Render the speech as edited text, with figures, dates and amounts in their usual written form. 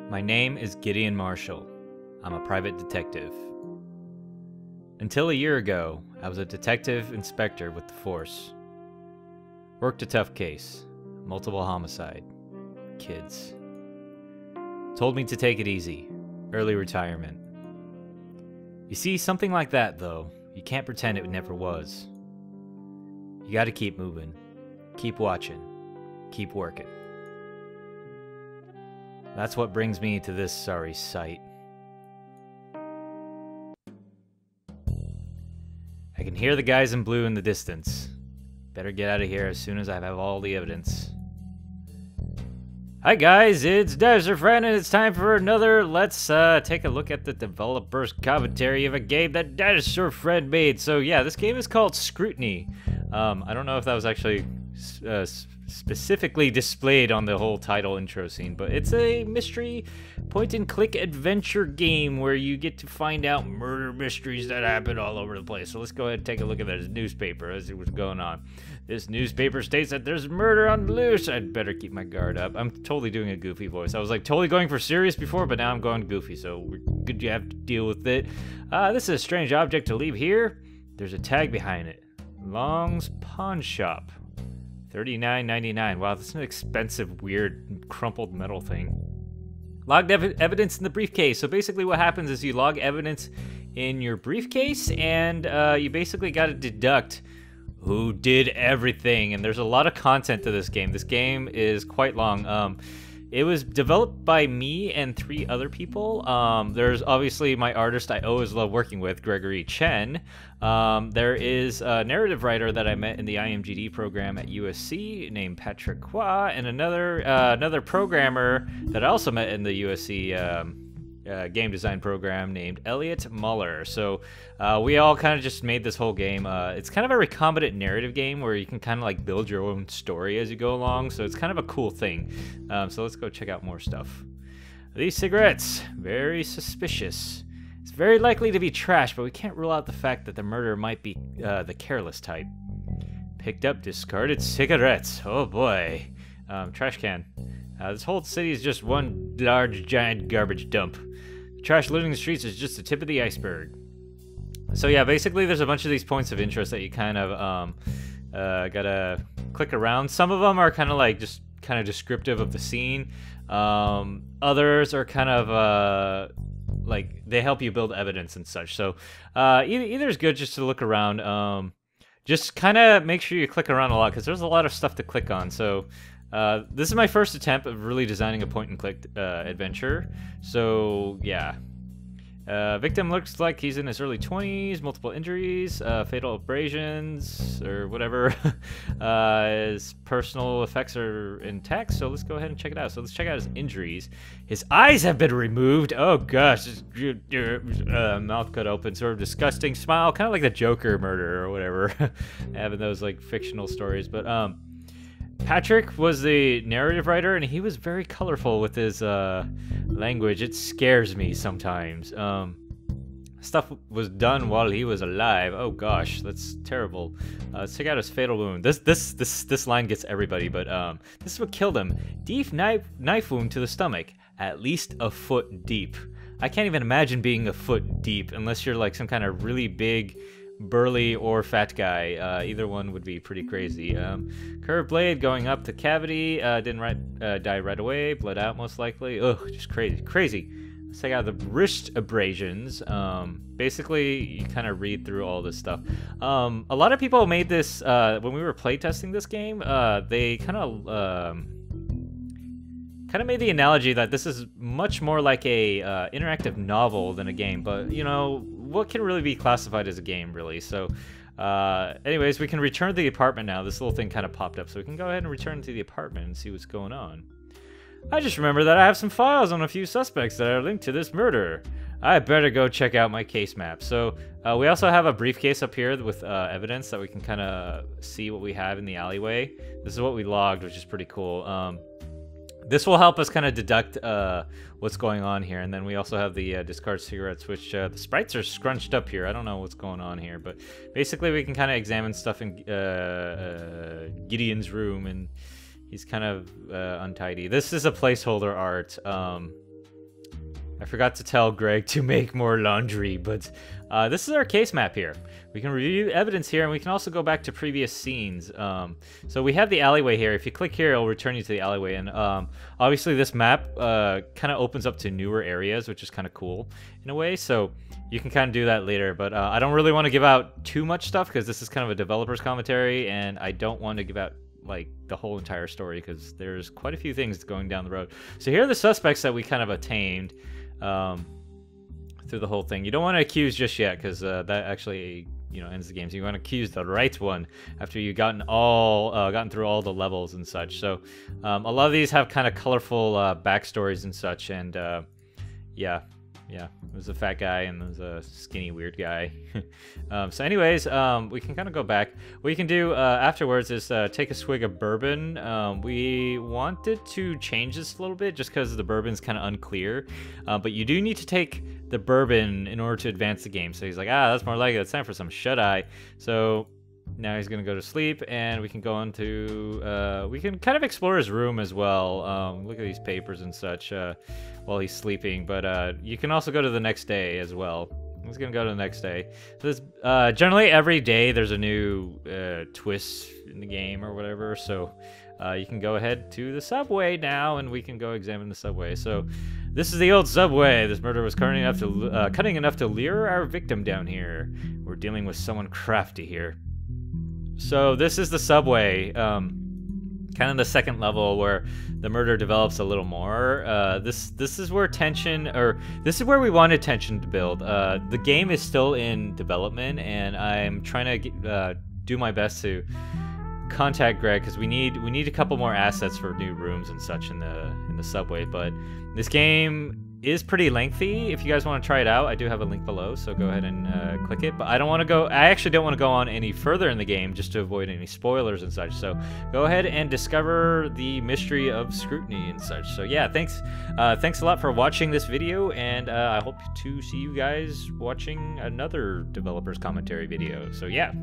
My name is Gideon Marshall. I'm a private detective. Until a year ago, I was a detective inspector with the force. Worked a tough case, multiple homicide, kids. Told me to take it easy, early retirement. You see, something like that though, you can't pretend it never was. You gotta keep moving, keep watching, keep working. That's what brings me to this sorry sight. I can hear the guys in blue in the distance. Better get out of here as soon as I have all the evidence. Hi guys, it's Desert Friend, and it's time for another Let's take a look at the developer's commentary of a game that Dinosaur Friend made. So yeah, this game is called Scrutiny. I don't know if that was actually specifically displayed on the whole title intro scene, but it's a mystery point-and-click adventure game where you get to find out murder mysteries that happen all over the place. So let's go ahead and take a look at this newspaper as it was going on. This newspaper states that there's murder on the loose. I'd better keep my guard up. I'm totally doing a goofy voice. I was like totally going for serious before, but now I'm going goofy, so we're good. You have to deal with it. This is a strange object to leave here. There's a tag behind it. Long's Pawn Shop. $39.99. Wow, that's an expensive, weird, crumpled metal thing. Logged evidence in the briefcase. So basically what happens is you log evidence in your briefcase, and you basically got to deduct who did everything. And there's a lot of content to this game. This game is quite long. It was developed by me and 3 other people. There's obviously my artist I always love working with, Gregory Chen. There is a narrative writer that I met in the IMGD program at USC named Patrick Quah, and another programmer that I also met in the USC game design program named Elliott Mahler. So we all kind of just made this whole game. It's kind of a recombinant narrative game where you can kind of like build your own story as you go along. So it's kind of a cool thing. So let's go check out more stuff. These cigarettes, very suspicious. It's very likely to be trash, but we can't rule out the fact that the murderer might be the careless type. Picked up discarded cigarettes. Oh boy. Trash can. This whole city is just one large, giant garbage dump. The trash littering the streets is just the tip of the iceberg. So yeah, basically there's a bunch of these points of interest that you kind of gotta click around. Some of them are kind of like just kind of descriptive of the scene. Others are kind of like they help you build evidence and such. So either is good just to look around. Just kind of make sure you click around a lot because there's a lot of stuff to click on. So this is my first attempt of really designing a point-and-click adventure. So yeah, victim looks like he's in his early 20s, multiple injuries, fatal abrasions or whatever. His personal effects are intact, so let's go ahead and check it out. So let's check out his injuries. His eyes have been removed. Oh gosh, his mouth cut open, sort of disgusting smile, kind of like the Joker murder or whatever. Having those like fictional stories, but Patrick was the narrative writer, and he was very colorful with his language. It scares me sometimes. Stuff was done while he was alive. Oh gosh, that's terrible. Let's check out his fatal wound. This line gets everybody, but this is what killed him. Deep knife wound to the stomach, at least a foot deep. I can't even imagine being a foot deep unless you're like some kind of really big, burly or fat guy. Either one would be pretty crazy. Curved blade going up the cavity. Didn't die right away. Bled out most likely. Ugh, just crazy. Let's check out the wrist abrasions. Basically, you kind of read through all this stuff. A lot of people made this when we were playtesting this game. They kind of made the analogy that this is much more like a interactive novel than a game, but you know, what can really be classified as a game, really? So anyways, we can return to the apartment now. This little thing kind of popped up, so we can go ahead and return to the apartment and see what's going on. I just remember that I have some files on a few suspects that are linked to this murder. I better go check out my case map. So we also have a briefcase up here with evidence that we can kind of see what we have in the alleyway. This is what we logged, which is pretty cool. This will help us kind of deduct what's going on here. And then we also have the discard cigarettes, which the sprites are scrunched up here. I don't know what's going on here, but basically we can kind of examine stuff in Gideon's room, and he's kind of untidy. This is a placeholder art. I forgot to tell Greg to make more laundry, but this is our case map here. We can review evidence here, and we can also go back to previous scenes. So we have the alleyway here. If you click here, it'll return you to the alleyway. And obviously this map kind of opens up to newer areas, which is kind of cool in a way. So you can kind of do that later. But I don't really want to give out too much stuff because this is kind of a developer's commentary, and I don't want to give out like the whole entire story because there's quite a few things going down the road. So here are the suspects that we kind of attained through the whole thing. You don't want to accuse just yet because that actually, you know, ends the game. So you want to accuse the right one after you've gotten through all the levels and such. So a lot of these have kind of colorful backstories and such, and yeah, there's a fat guy and there's a skinny weird guy. So anyways, we can kind of go back. What you can do afterwards is take a swig of bourbon. We wanted to change this a little bit just because the bourbon's kind of unclear, but you do need to take the bourbon in order to advance the game. So he's like, that's more like it. It's time for some shut-eye. So now he's gonna go to sleep, and we can go into we can kind of explore his room as well. Look at these papers and such while he's sleeping, but you can also go to the next day as well. He's gonna go to the next day. So this, generally every day there's a new twist in the game or whatever, so you can go ahead to the subway now, and we can go examine the subway. So this is the old subway. This murder was cunning enough to lure our victim down here. We're dealing with someone crafty here. So this is the subway, kind of the second level where the murder develops a little more. This is where tension, or this is where we wanted tension to build. The game is still in development, and I'm trying to do my best to contact Greg because we need a couple more assets for new rooms and such in the subway. But this game is pretty lengthy. If you guys want to try it out, I do have a link below, so go ahead and click it. But I actually don't want to go on any further in the game just to avoid any spoilers and such. So go ahead and discover the mystery of Scrutiny and such. So yeah, thanks a lot for watching this video, and I hope to see you guys watching another developer's commentary video. So yeah.